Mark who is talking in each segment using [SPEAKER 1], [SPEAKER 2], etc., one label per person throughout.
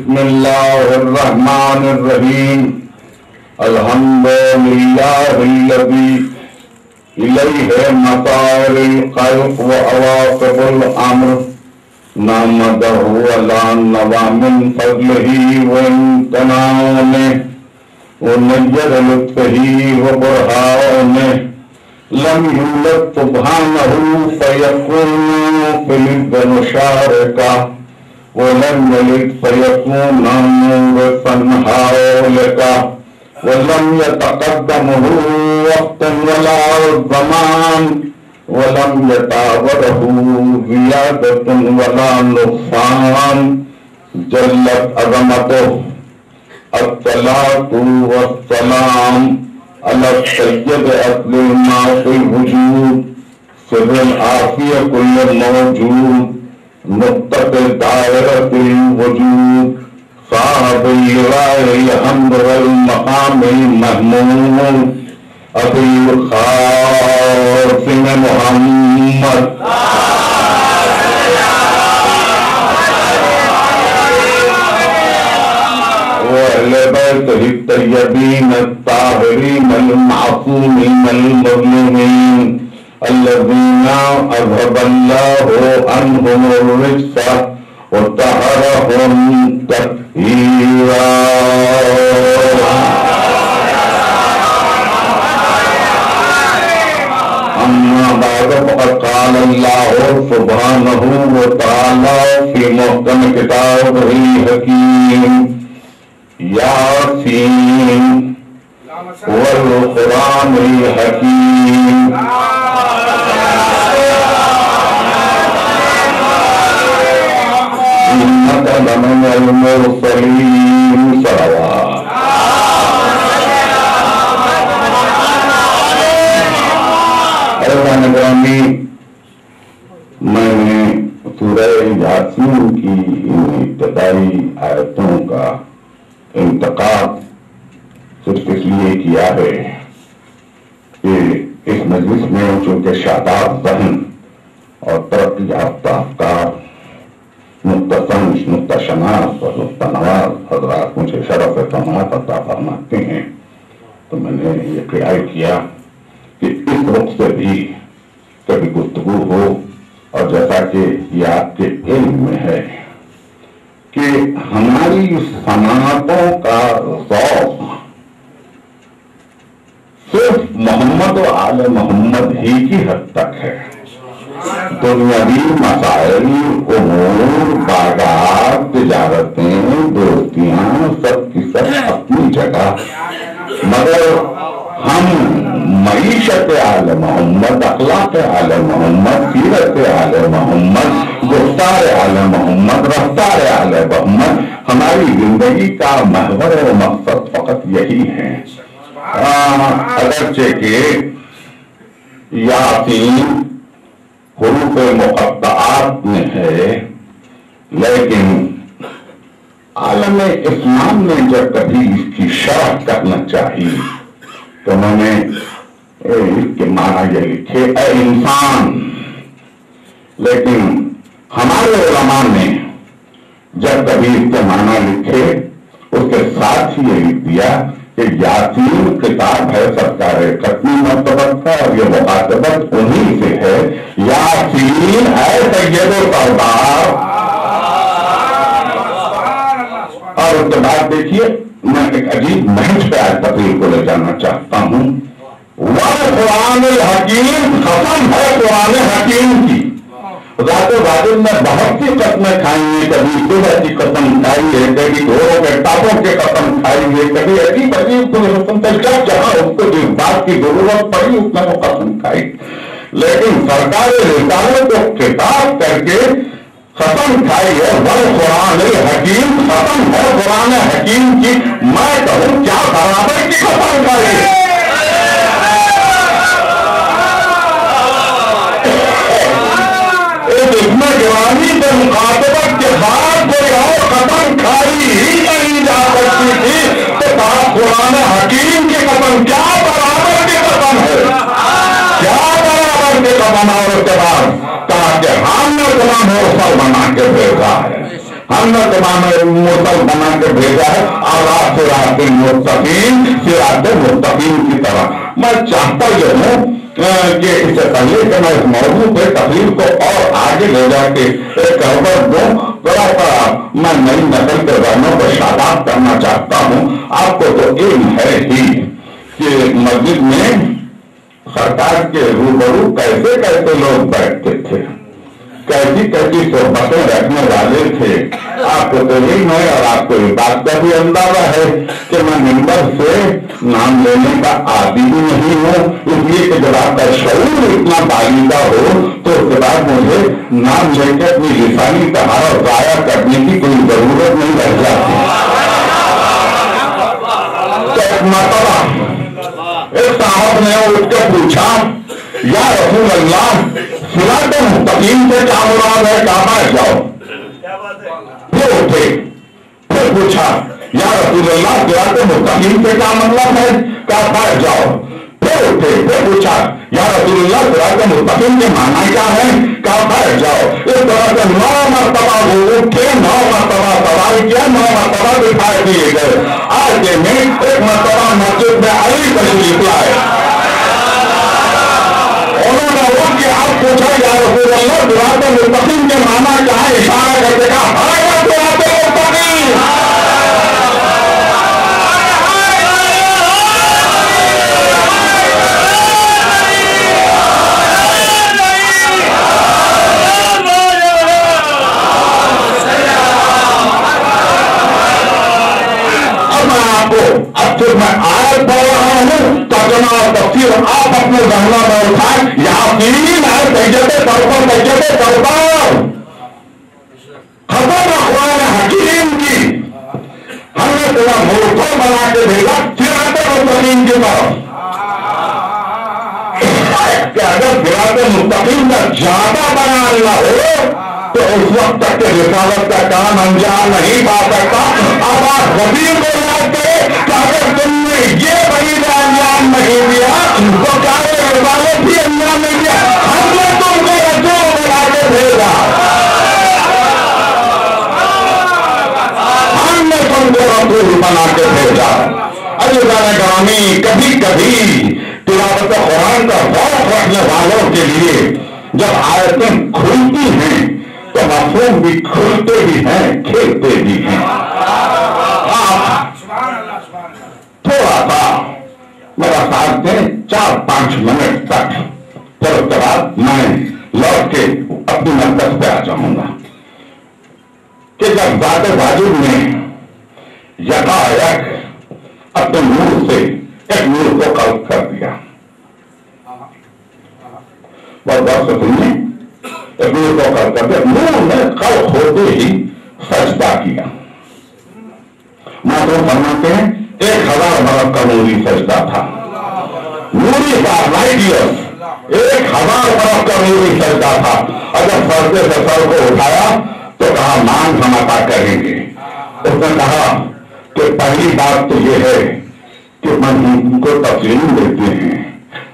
[SPEAKER 1] بسم اللہ الرحمن الرحیم الحمد للہ الذی الیہ مصائر الخلق و عواقب الامر نحمدہ علی نوام فضلہ و امتنانہ و نجر لطفہ و برہانہ لم یولد سبحانہ فیکون فی الارض مشارکہ ولم يلد فيكون مورثا حولك ولم يتقدمه وقت ولا زمان ولم يتعبره زيادة ولا نقصان جلت عظمته الصلاة والسلام على السيد أصل ما في الوجود سر العافية كل موجود نقطة دائرة الوجود صاحب اللواء الحمد والمقام المحمود أبي القاسم محمد وأهل بيته الطيبين الطاهرين المعصومين المظلومين الذين أذهب الله عنهم الرجس وطهرهم تطهيرا أما بعد فقد قال الله سبحانه وتعالى في محكم كتابه الحكيم ياسين والقرآن الحكيم إنك لمن المرسلين صلوات اعزائي گرامی، میں نے سورہ یاسین کی ان ابتدائی آیتوں کا انتقاد صرف اس لیے کیا ہے کہ اس مجلس میں چونکہ شاداب ذہن اور ترقی یافتہ افکار نقطہ سمجھ، نقطہ شناس اور نقطہ نواز حضرات مجھے شرف سماعت عطا فرماتے ہیں، تو میں نے یہ خیال کیا کہ اس رخ سے بھی کبھی گفتگو ہو، اور جیسا کہ یہ آپ کے علم میں ہے کہ ہماری سماعتوں کا ذوق صرف محمد و آل محمد ہی کی حد تک ہے۔ دنیاوی مسائل، امور، باغات، تجارتیں، دوستیاں سب کی سب اپنی جگہ، مگر ہم معیشت آل محمد، اخلاق آل محمد، سیرت آل محمد، گفتار آل محمد، رفتار آل محمد، ہماری زندگی کا محور و مقصد فقط یہی ہے۔ اگرچہ کہ یاسین حروف مقطعات میں ہے، لیکن عالم اسلام نے جب کبھی اس کی شرح کرنا چاہی تو میں نے اس کے معنی یہ لکھے اے انسان، لیکن ہمارے علماء نے جب کبھی اس کے معنی لکھے اس کے ساتھ ہی یہ لکھ دیا کہ یاسین کتاب ہے سرکار ختمی مرتبت کا، اور یہ مخاطبت انہی سے ہے، یاسین ہے سید و سردار۔ اور اس کے بعد دیکھیے میں ایک عجیب محض پہ آج تقریر کو لے جانا چاہتا ہوں۔ قرآن الحکیم، قسم ہے قرآن حکیم کی، ذات واجب میں بہت سی قسمیں کھائی ہیں، کبھی صبح کی قسم کھائی ہے، کبھی گھوڑوں کے ٹاپوں کے قسم کھائی ہے، کبھی عجیب عجیب قسم سے جہاں اس کو جس بات کی ضرورت پڑی اس میں وہ قسم کھائی، لیکن سرکار رسالت کو خطاب کر کے قسم کھائی ہے قرآن الحکیم، قسم ہے قرآن حکیم کی، میں کہوں کیا برابر کی قسم کھائی ہے۔ جوانی کے مخاطبت کے بعد کوئی اور قسم کھائی ہی نہیں جا سکتی تھی، تو قرآن حکیم کی قسم کیا برابر کی قسم ہے، کیا برابر کی قسم، اور اس کے بعد کہا کہ ہم نے غلام اور بنا کے بھیجا ہے، ہم نے تمام مرسل بنا کے بھیجا ہے اور صراط مستقیم صراط مستقیم کی طرح. میں چاہتا یہ ہوں کہ اس سے پہلے کہ میں اس موضوع پہ تقریر کو اور آگے لے جا کے ایک خبر دوں تھوڑا میں نئی نسل کے ذہنوں کو شاداب کرنا چاہتا ہوں. آپ کو تو علم ہے ہی کہ مسجد میں سرکار کے روبرو کیسے کیسے لوگ بیٹھتے تھے, کیسی کیسی صحبتیں رکھنے والے تھے. آپ کو تو علم ہے اور آپ کو یہ بات کا بھی اندازہ ہے کہ میں ممبر سے نام لینے کا عادی بھی نہیں ہوں, اس لیے کہ جب آپ کا شعور اتنا بالیدہ ہو تو اس کے بعد مجھے نام لے کے اپنی لسانی طہارت ضائع کرنے کی کوئی ضرورت نہیں رہ جاتی. تو ایک مرتبہ ایک صاحب نے اٹھ کے پوچھا یا رسول اللہ صراط مستقیم سے کیا مراد ہے, کہا بیٹھ جاؤ. پھر اٹھے پھر پوچھا یا رسول اللہ صراط مستقیم سے کیا مطلب ہے, کہا بیٹھ جاؤ. پھر اٹھے پھر پوچھا یا رسول اللہ صراط مستقیم کے معنی کیا ہے, کہا بیٹھ جاؤ. اس طرح سے 9 مرتبہ وہ اٹھے, 9 مرتبہ سوال کیا, 9 مرتبہ دکھائی دیے گئے. آج کے میں ایک مرتبہ مسجد میں علی تشریف لائے, انہوں نے اٹھ کے آپ پوچھا یا رسول اللہ صراط مستقیم کے معنی کیا ہے, اشارہ کر کے کہا صراط مستقیم. اب پھر میں آیت پڑھ رہا ہوں, ترجمہ اور تفسیر آپ اپنے ذہنوں میں اٹھائیں. یاسین ہے سجدے پر سجدے پر ختم اقوال حکیم کی, ہم نے تمہیں مورخوں بنا کے بھیجا صراط مستقیم کی طرف. کہ اگر صراط مستقیم کا زیادہ بیان نہ ہو تو اس وقت تک کہ رسالت کا کام انجام نہیں پا سکتا. اب آپ غریب کو یاد کرے کہ اگر تم نے یہ بڑی انجام نہیں دیا تو کیا رسالت بھی انجام نہیں دیا. ہم نے تم کو رسول بنا کے بھیجا, ہم نے تم کو رسول بنا کے بھیجا. عزیزان گرامی, کبھی کبھی تلاوت قرآن کا ذوق رکھنے والوں کے لیے جب آیتیں کھلتی ہیں تو مفہوم بھی کھلتے بھی ہیں, کھیلتے بھی ہیں. تھوڑا سا میرا ساتھ دیں 4-5 منٹ تک, پھر اس کے بعد میں لوٹ کے اپنی مرکز پہ آ جاؤں گا. کہ جب ذات واجب نے یکایک اپنے نور سے ایک نور کو قلب کر دیا, بہت بہت سے سنیے, ایک نور کو قلب کر دیا. نور نے قلب ہوتے ہی سجدہ کیا. معلوم فرماتے ہیں 1000 برس کا نوری سجدہ تھا. نوری کا لائٹیس 1000 برس کا نوری سجدہ تھا. اگر سجدے سے سر کو اٹھایا تو کہا مان ہم عطا کریں گے. اس نے کہا کہ پہلی بات تو یہ ہے کہ ہم کو تسلیم دیتے ہیں,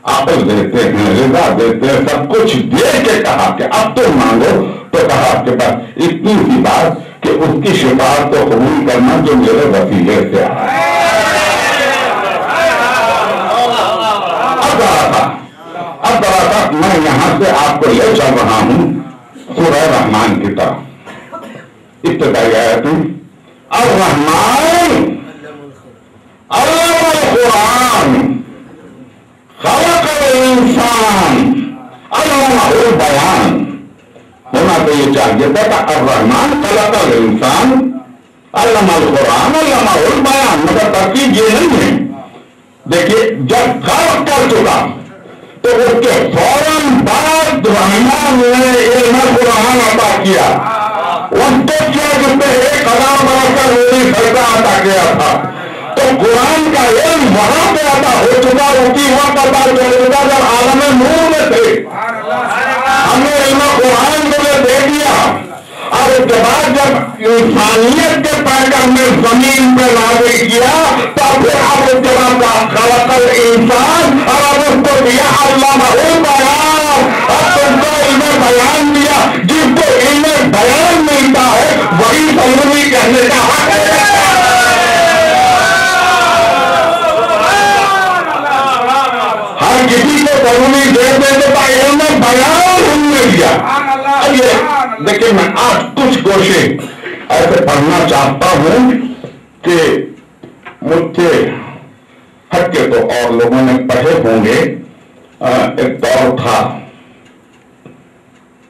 [SPEAKER 1] عقل دیتے ہیں, رضا دیتے ہیں, سب کچھ دے کے کہا کہ اب تو مانگو. تو کہا کہ بس اتنی سی بات کہ اس کی شفاعت کو قبول کرنا جو میرے وسیلے سے آیا. اب ذرا تھا میں یہاں سے آپ کو لے چل رہا ہوں سورہ رحمان کی طرف. ابتدائی آیت الرحمن علم القرآن خلق الانسان علمہ البیان. ہونا تو یہ چاہیے تھا کہ الرحمن خلق الانسان علم القرآن علمہ البیان, مگر ترکیب یہ نہیں ہے. دیکھیے جب خلق کر چکا تو اس کے فوراً بعد رحمان نے علم قرآن عطا کیا. اس کو کیا جس نے 1000 برس کا نوری سجدہ عطا کیا تھا. تو قرآن کا علم وہاں پہ عطا ہو چکا, اسی وقت عطا ہو چکا جب عالم نور میں تھے. ہم نے علم قرآن کو دے دیا. اور اس کے بعد جب انسانیت کے پیغام نے زمین پہ نازل کیا تو پھر اب اس کے بعد خلق الانسان اور اب اس کو دیا علمہ البیان. اب تم کو علم بیان دیا. جس کو علم بیان ملتا ہے وہی ضروری دیتے تو علم بیان ہم نے دیا. اب یہ دیکھیں میں آج کچھ گوشے ایسے پڑھنا چاہتا ہوں کہ مجھ سے ہٹ کے تو اور لوگوں نے پڑھے ہوں گے. ایک دور تھا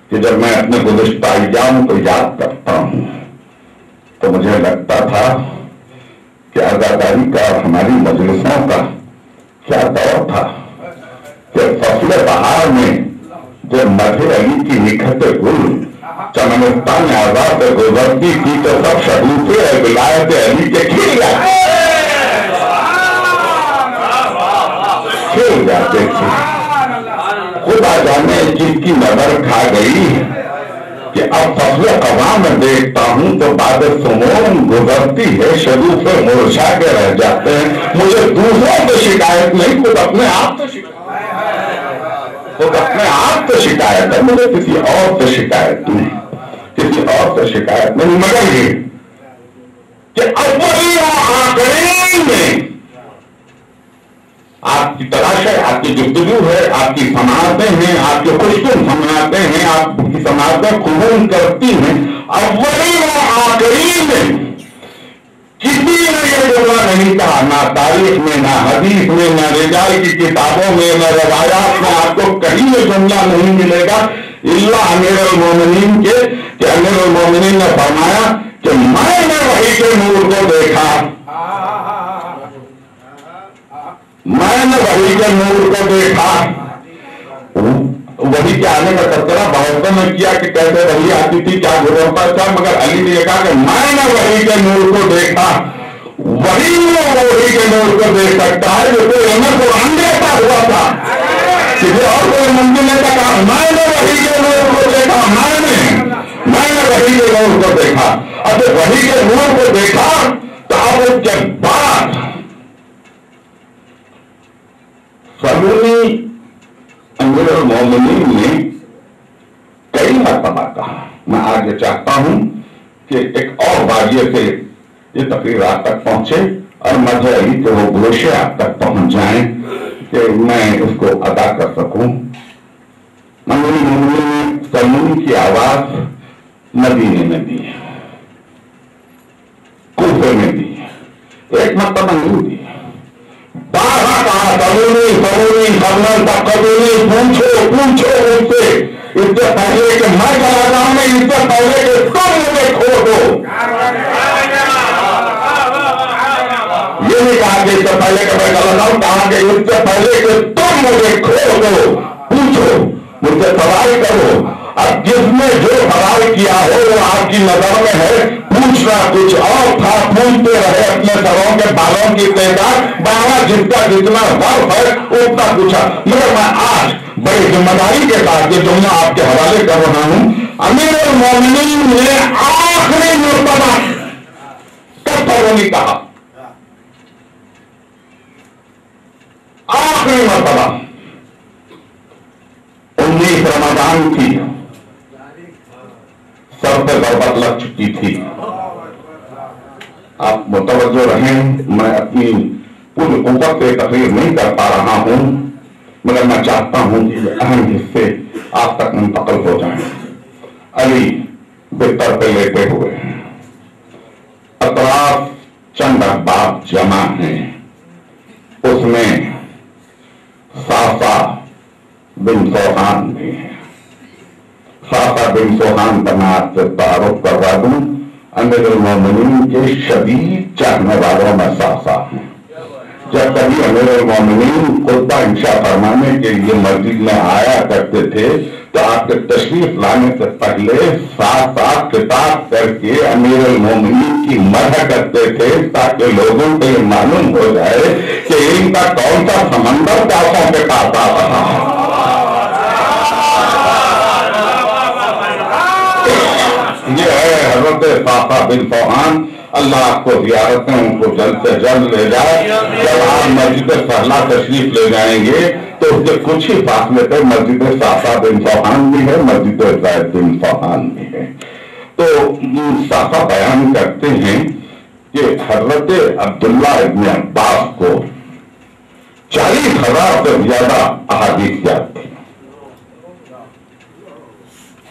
[SPEAKER 1] کہ جب میں اپنے گزشتہ ایام کو یاد کرتا ہوں تو مجھے لگتا تھا کہ آزاداری کا اور ہماری مجلسوں کا کیا دور تھا کہ فصل بہار میں جب مدھر علی کی نکھت گل چمنستان آزاد گزرتی تھی تو سب شگوفے ولایت علی کے کھل جاتے تھے. خدا جانے جس کی نظر کھا گئی کہ اب فصل قضا میں دیکھتا ہوں تو بعد سمون گزرتی ہے شگوفے مرجھا کے رہ جاتے ہیں. مجھے دوسروں سے شکایت نہیں، خود اپنے آپ سے شکایت ہے. مجھے کسی اور سے شکایت نہیں، مگر یہ کہ اولین و آخرین میں آپ کی تلاش ہے، آپ کی گفتگو ہے، آپ کی سماعتیں ہیں، آپ کے خوشگوار سماعتیں ہیں، آپ کی سماعتیں قبول کرتی ہیں. اولین و آخرین میں کسی نے یہ جملہ نہیں کہا، نہ تاریخ میں، نہ حدیث میں، نہ رجال کی کتابوں میں، نہ روایات میں آپ کو کہیں یہ جملہ نہیں ملے گا الا امیر المومنین کے، کہ امیر المومنین نے فرمایا کہ میں نے وحی کے نور کو دیکھا، میں نے وحی کے نور کو دیکھا. وحی کے آنے کا تذکرہ بہتوں نے کیا کہ کیسے وحی آتی تھی، کیا گزرتا تھا، مگر علی نے کہا کہ میں نے وحی کے نور کو دیکھا. وحی کے نور کو دیکھ سکتا ہے جو کوئی عمر قرآن دیتا ہوا تھا، کسی اور کوئی ممکن نہیں تھا. کہا میں نے وحی کے نور کو دیکھا، میں نے وحی کے نور کو دیکھا. اب وحی کے نور کو دیکھا تو اب اس کے بعد سلونی امیر المومنین نے کئی مرتبہ کہا. میں آگے چاہتا ہوں کہ ایک اور واقعے سے یہ تقریر آپ تک پہنچے اور مدھر علی کے وہ گوشے آپ تک پہنچ جائیں کہ میں اس کو ادا کر سکوں. امیر المومنین نے سلونی کی آواز مدینے میں دی، کوفے میں دی، ایک مرتبہ نہیں دی، بارہ کہا سلونی پوچھو مجھ سے، اس سے پہلے کہ میں چلا جاؤں میں، اس سے پہلے کہ تم مجھے کھو دو. یہ نہیں کہا کہ اس سے پہلے کہ میں چلا جاؤں، کہا کہ اس سے پہلے کہ تم مجھے کھو دو. پوچھو مجھ سے سوال کرو. اب جس نے جو سوال کیا ہو وہ آپ کی نظر میں ہے، پوچھنا کچھ اور تھا، پوچھتے رہے اپنے سروں کے بالوں کی تعداد، بارہ جس کا جتنا ظرف ہے اتنا پوچھا. مگر میں آج بڑی ذمہ داری کے ساتھ یہ جملہ آپ کے حوالے کر رہا ہوں. امیر المومنین نے آخری مرتبہ کب سلونی کہا، آخری مرتبہ 19 رمضان کی سر پہ ضربت لگ چکی تھی. آپ متوجہ رہیں، میں اپنی پوری قوت سے تقریر نہیں کر پا رہا ہوں، مگر میں چاہتا ہوں کہ یہ اہم حصے آپ تک منتقل ہو جائیں. علی بستر پہ لیٹے ہوئے ہیں، اطراف چند احباب جمع ہیں. اس میں صافہ بن سوحان بھی ہیں. صافہ بن سوحان کا میں آپ سے تعارف کروا دوں، امیر المومنین کے شدید چاہنے والوں میں صافہ ہیں. جب کبھی امیر المومنین خطبہ انشاء فرمانے کے لیے مسجد میں آیا کرتے تھے تو آپ کے تشریف لانے سے پہلے ساتھ ساتھ کتاب کر کے امیر المومنین کی مدح کرتے تھے تاکہ لوگوں کو یہ معلوم ہو جائے کہ ان کا کون سا سمندر کافوں کے پاس آ رہا ہے. یہ ہے حضرت صافہ بن سوحان. اللہ آپ کو زیارتیں ان کو جلد سے جلد لے جائے. جب آپ مسجد سہلا تشریف لے جائیں گے تو اس کے کچھ ہی فاصلے پہ مسجد صافہ بن سوحان بھی ہے، مسجد زید بن سوحان بھی ہے. تو صافہ بیان کرتے ہیں کہ حضرت عبداللہ ابن عباس کو 40,000 سے زیادہ احادیث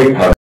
[SPEAKER 1] 1000